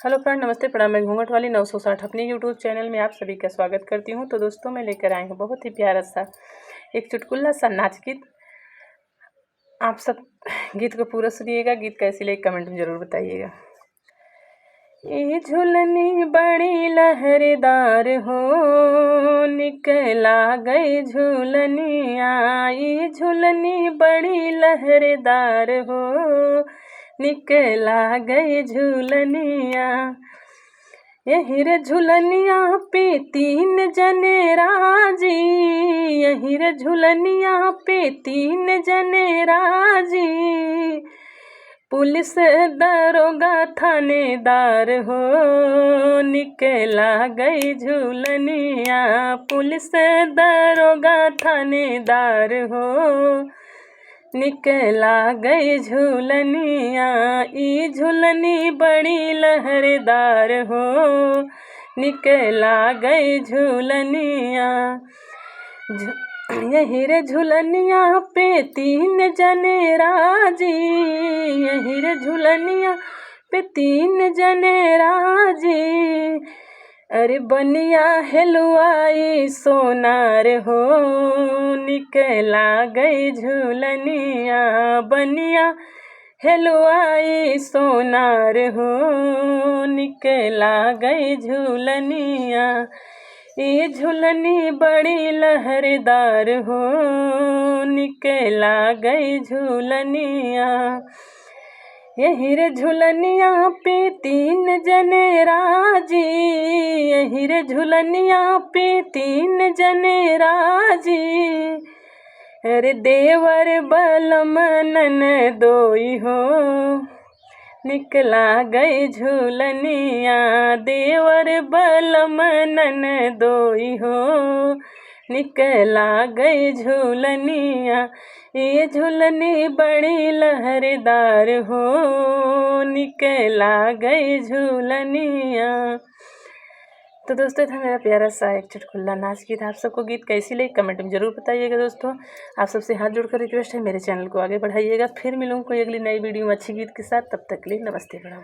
Hello friend, नमस्ते, प्रणाम। मैं घूंघट वाली 960 अपने यूट्यूब चैनल में आप सभी का स्वागत करती हूं। तो दोस्तों, मैं लेकर आई हूं बहुत ही प्यारा सा एक चुटकुला सा नाच गीत। आप सब गीत को पूरा सुनिएगा। गीत कैसी लगे कमेंट में ज़रूर बताइएगा। ये झुलनी बड़ी लहरेदार हो, निकला गई झुलनिया। ये झुलनी बड़ी लहरेदार हो, निकला गई झुलनिया। यही रे झुलनिया पे 3 जने राजी, यही रे झुलनिया पे 3 जने राजी। पुलिस दरोगा थानेदार हो, निकला गई झुलनिया। पुलिस दरोगा थानेदार हो, निकला गई झुलनिया। ई झुलनी बड़ी लहरेदार हो, निकला गई झुलनिया। यही रे झुलनिया पे 3 जने राजी, यही रे झुलनिया पे 3 जने राजी। अरे बनिया हेलुआई सोनार हो, निकला गई झुलनिया। बनिया हेलुआई सोनार हो, निकला गई झुलनिया। ये झुलनी बड़ी लहरेदार हो, निकला गई झुलनिया। यही रे झुलनिया पे 3 जने राजी, यही रे झुलनिया पे 3 जने राजी। अरे देवर बलम ननदोई हो, निकला गई झुलनिया। देवर बलम ननदोई हो, निकला गई झुलनिया। ये झुलनी बड़ी लहरेदार हो, निकला गई झुलनिया। तो दोस्तों, था मेरा प्यारा सा एक चुटकुला नाच गीत। आप सबको गीत कैसी लगी कमेंट में ज़रूर बताइएगा। दोस्तों, आप सबसे हाथ जोड़कर रिक्वेस्ट है, मेरे चैनल को आगे बढ़ाइएगा। फिर मिलूँ कोई अगली नई वीडियो में अच्छी गीत के साथ। तब तक के लिए नमस्ते, प्रणाम।